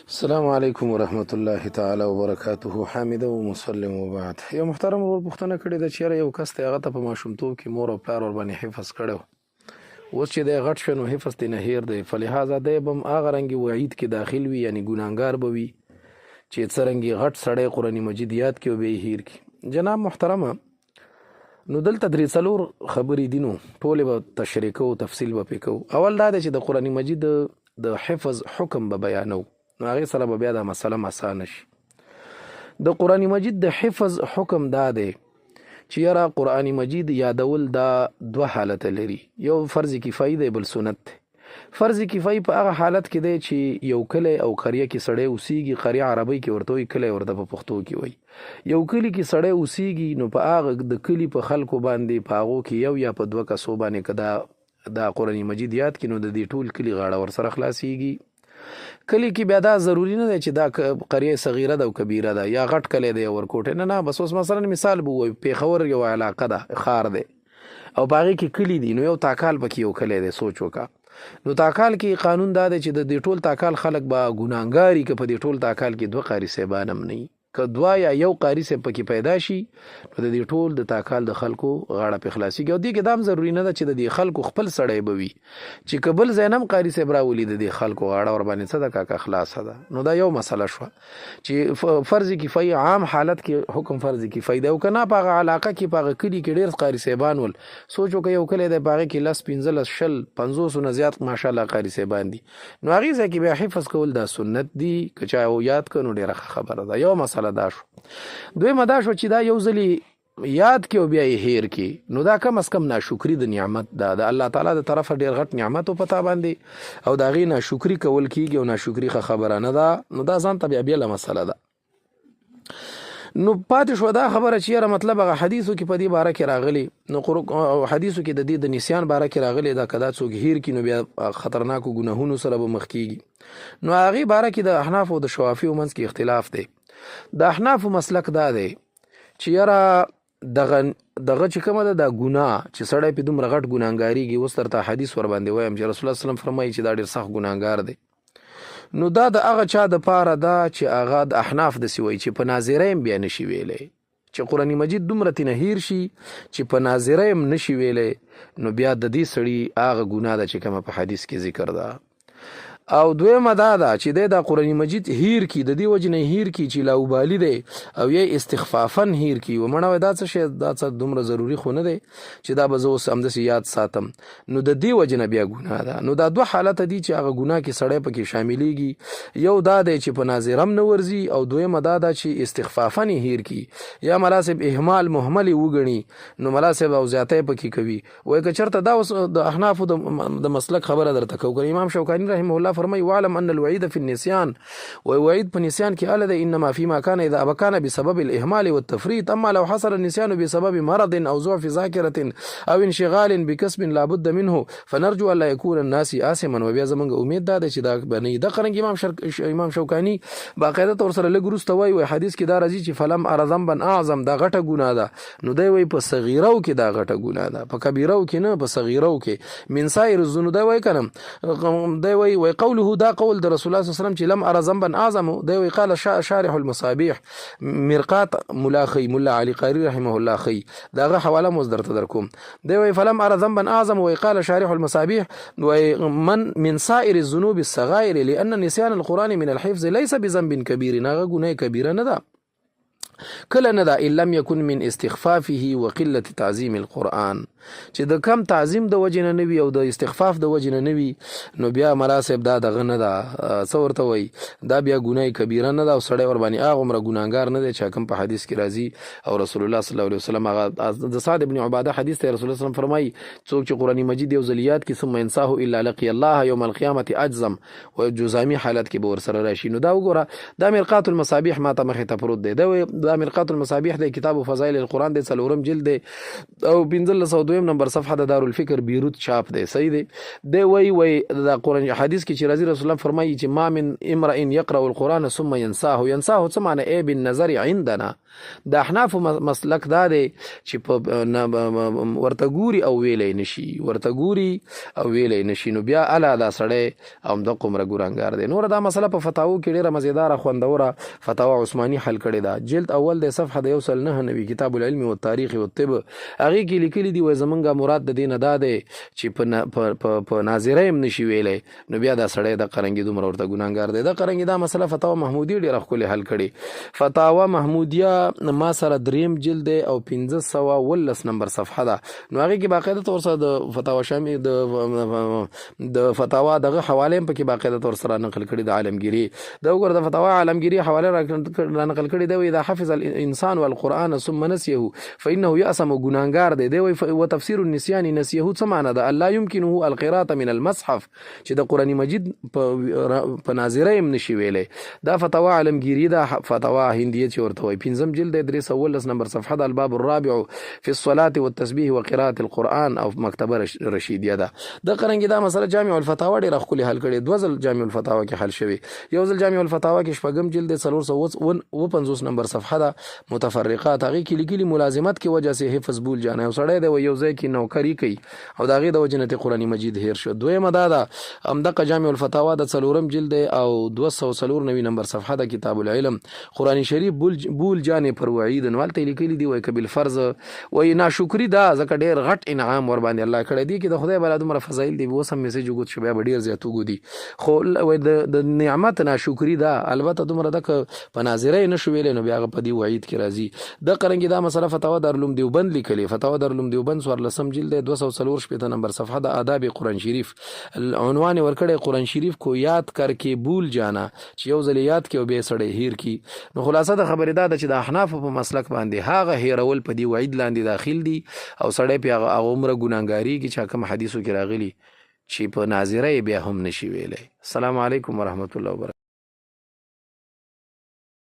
السلام علیکم ورحمت الله تعالی وبرکاته. حامد و مسلم وبعد. یو محترم ورور پوښتنه کړې ده چې یو کس ته هغه ته په ماشومتوب کې مور او پلار ور باندې حفظ کړو، اوس چې دی غټ شو نو حفظ دی نه هیر دی، فلهذا دی به هم هغه رنګې وعید کې داخل وي، یعنی ګناهګار به وي چې څرنګې غټ سړی قرآن مجید یاد کړي او بیا یې هیر کړي. جناب محترمه، نو دلته درې څلور خبرې دي، نو ټولې به تشریح کوو، تفصیل به پې کوو. اول دا دی چې د قرآن مجید د حفظ حکم به بیانو، نو هغې سره به بیا دا مسله اسانه شي. د قرآن مجید د حفظ حکم دا دی چې یاره قرآن مجید یادول دا دوه حالت لري، یو فرض کفایي دی، بل سنت دی. فرض کفایي په هغه حالت کې دی چې یو کلی او قریه کې سړی اوسیږي، قریه عربی کې ورته وایي، کلی ورته په پښتو کې وایي. یو کلی کې سړی اوسیږي، نو په هغه د کلي په خلکو باندې په هغو کې یو یا په دوه کسو باندې که دا قرآن مجید یاد کړي، نو د دې ټول کلي غاړه ورسره خلاصیږي. کلی کې بیا دا ضروری نه دی چې دا قریه صغیره ده او کبیره ده، یا غټ کلی دی یا ورکوټی، نه بس اوس مثلا مثال به ووایو پیښور یو علاقه ده، ښار دی او په هغې کې کلي دي، نو یو تاکال پکې یو کلی دی. سوچ وکړه، نو تاکال کې قانون دا دی چې د دې ټول تاکال خلک به ګناهګار که په دې ټول تاکال کې دوه قاري صاحبان هم نه وي، که دوه یا یو قاري صاحب پکې پیدا شي، نو د دې ټول د تاکال د خلکو غاړه پې خلاصېږي. او دې کې دا هم ضروري نه ده چې د دې خلکو خپل سړی به وي، چې که بل ځای نه هم قاري صاحب راولي، د دې خلکو غاړه ورباندې څه ده کاکا خلاصه ده. نو دا یو مسله شوه چې فرض کفایي عام حالت کې حکم فرض کفایي دی، او که نه په هغه علاقه کې په هغه کلي کې ډېر قاري صاحبان ول، سوچ وکړه یو کلی دی په هغې کې 10 15 شل 50 نه زیات ماشاءالله قاري صاحبان دي، نو هغې ځای کې بیا حفظ کول دا سنت دي، که چا یاد کړه نو ډېره ښه خبره ده. یو مسله دا شو. دویمه دا شو چې دا یو ځلې یاد کې او بیا یې هیر کې، نو دا کم از کم ناشکري د نعمت ده، د الله تعالی د طرفه ډېر غټ نعمت په تا باندې، او د هغې ناشکري کول کېږي، او ناشکري ښه خبره نه ده، نو دا ځان ته بیا بېله مسله ده. نو پاتې شوه دا خبره چې یاره مطلب هغه حدیثو کې په دې باره کې راغلی، نو حدیثو کې د دې د نسیان باره کې راغلی ده، که دا څوک هیر کړي نو بیا خطرناکو ګناهونو سره به مخ کېږي. نو هغې باره کې د احنافو او د شوافیو منځ کې اختلاف دی. د احنافو مسلک دا دی چې یاره دغه چې کومه ده دا ګناه چې سړی پې دومره غټ ګناهګارېږي، اوس درته حدیث ورباندې وایم چې رسول الله صلی الله علیه وسلم فرمایي چې دا ډېر سخت ګناهګار دی. نو دا د هغه چا دپاره ده چې هغه د احناف داسې وایي چې په ناظره هم بیا نشي ویلی، چې قرآن مجید دومره تېنه هیر شي چې په ناظره هم نشي ویلی، نو بیا د دې سړي هغه ګناه ده چې کومه په حدیث کې ذکر ده. او دویمه دا ده چې دی دا قرآن مجید هیر کی، د دې وجې نه هیر کی چې لاوبالي دی او یا استخفافا هیر کی، ومړه وایي دا څه شی، دا څه دومره ضروري خو نه دی چې دا به زه اوس همداسې یاد ساتم، نو د دې وجې نه بیا ګناه ده. نو دا دوه حالته دي چې هغه ګناه کې سړی پکې شاملیږي، یو دا دی چې په ناظره هم نه ورځي، او دویمه دا ده چې استخفافا یې هیر کی، یا ملا صاحب اهمال مهمل یې وګڼي، نو ملا صاحب او زیاتی پکې کوي. وایي که چېرته دا اوس د احنافو د مسلک خبره درته کوو، امام شوکاني رحمه الله فرمای وعلم ان الوعيد في النسيان، ووعيد په نسيان کې اله ده انما فيما كان اذا كان بسبب الاهمال والتفريط، اما لو حصل النسيان بسبب مرض او ضعف ذاكره او انشغال بكسب لا بد منه فنرجو الا يكون الناس آثما. وبیا زمونږ امید ده چې دا بنې د قرنګ امام شوکاني باقاعده تور سره لګ وروسته وایي حدیث کې دا راځي چې فلم ار ذنبا اعظم، دا غټه ګناه ده، نو دی وایي په صغیرو کې دا غټه ګناه ده، په کبیرو کې نه، په صغیرو کې من سایر الذنوب. دی وایي کنه، دی وایي قوله دا قول د رسول الله صلی الله علیه وسلم چې لم ار ذنبا اعظم، دی وایي قال شارح المصابيح مرقات مولا خي مولا علي قاري رحمه الله خي، داغه حواله مو درته درکوم. دی وایي فلم ار ذنبا اعظم وایي قال شارح المصابيح من سائر الذنوب الصغائر لان نسيان القرآن من الحفظ ليس بذنب كبير، هغه ګناه کبیره نه ده، کله نه ده، ان لم يكن من استخفافه وقله تعظیم القرآن، چې د کم تعظیم د وجې نه نه وي او د استخفاف د وجې نه نه وي، نو بیا ملا صاحب دا دغه نه ده، څه ورته وایي، دا بیا ګناه کبیره نه ده، او سړی ورباندې هغومره ګناهګار نه دی چې کوم په حدیث کې راځي. او رسول الله صلی الله علیه وسلم هغه د سعد بن عباده حدیث ته رسول الله صلی الله علیه وسلم فرمایي څوک چې قرآن مجید یو ځل یاد کړي ثم ينساه الا لقي الله یوم القیامة اجزم، و جزامي حالت کې به ورسره راشي. نو دا وګوره، دا مرقات المصابيح ما ته مخې ته پروت دی، دا مرقات المصابيح دی، کتاب فضائل القرآن دی، 4 جلد دی، او 1502 2 نمبر صفحه د دارالفکر بیروت چاپ دی. صحیح دی. دی وای د قرآن حدیث کې چې رسول الله فرمایي چې ما من امرئ يقرأ القرآن ثم ينساه څه معنی ای بالنظر عندنا. د احناف مسلک دا دی چې ورته ګوري او ویلی نشي نو بیا الا دا سړی همدغه عمره ګورانګار دی. نور دا مسله په فتاوو کې ډېره مزیداره خوندوره فتاوا عثماني حل کړې ده. جلد اول د صفحه د 109 کتاب العلم والتاریخ والطب هغې کې لیکلي دي وایي زمونږ مراد د دې نه دا دی چې په ناظره هم نشي ویلی نو بیا دا سړی د قرنګي دومره ورته ګناهګار دی. د قرنګي دا مسله فتاوا محمودیه ډېره ښکلې حل کړې. فتاوا محمودیه ما سره 3 جلد دی او 1519 نمبر صفحه ده. نو هغې کې باقاعده طور سره د فتاوا شامل د فتاوا دغه حواله هم پکې باقاعده طور سره نقل کړي د عالمگیري. د وګوره د فتاوا عالمگیري حواله را نقل کړي دی. اذا حفظ الانسان والقرآن ثم نسيه فانه يأثم ګناهګار دی. و تفسير النسيان نسيه څه معنی ده؟ الله يمكنه القراءه من المصحف چې د قرآن مجید په ناظره هم نشي ویلی. دا فتاوا عالمگیري ده. فتاوا هندیه چې ورته وایي 5 جلد 319 نمبر صفحه ده. الباب الرابع في الصلاة والتسبيح وقراءة القرآن او مکتبه رشیدیه ده. د قرنګي دا مسله جامع الفتاوا ډېره ښکلې حل کړې. 2 ځل جامع الفتاوا کې حل شوی. یو ځل جامع الفتاوا کې 4 جلد 450 نمبر صفحه ده. متفرقات هغې کې لیکلي ملازمت کې وجه سے حفظ بول جانا. یو سړی دی یو ځای کې نوکري کوي او د هغې د وجې نه قرآن مجید هیر شو. دویمه دا ده همدغه جامع الفتاوا د 4 جلد او 294 نمبر صفحه ده. کتاب العلم قرآن شریف بول جانې پر وعید نوالته لیکلي دي وایي که بالفرض وایي ناشکري ده ځکه ډېر غټ انعام ور باندې الله کړی دی کې د خدای بلا دومره فضایل دي اوس هم میسج وګوت شو بیا به ډېر زیات وګودي خو وایي د نعمت ناشکري ده البته دومره ده که په ناظره یې نشو ویلی نو بیا هغه په دې وعید کې راځي. د قرنګي دا مسله فتاوا دارالعلوم دیوبند لیکلې. فتاوا دارالعلوم دیوبند 14 جلد 244 نمبر صفحه د آداب قرآن شریف عنوان ورکړی قرآن شریف کو یاد کر کې بول جانا چې یو ځل یاد کې او بیا سړی هیر کی. نو خلاصه د خبرې دا ده چې د احناف په مسلک باندې هغه هیرول په دې وعید لاندې داخل دي او سړی په هغه عمره ګناهګاري کې چې کوم حدیثو کې راغلي چې په ناظره بیا هم نشي ویلی. السلام علیکم ورحمت الله وبرکاته.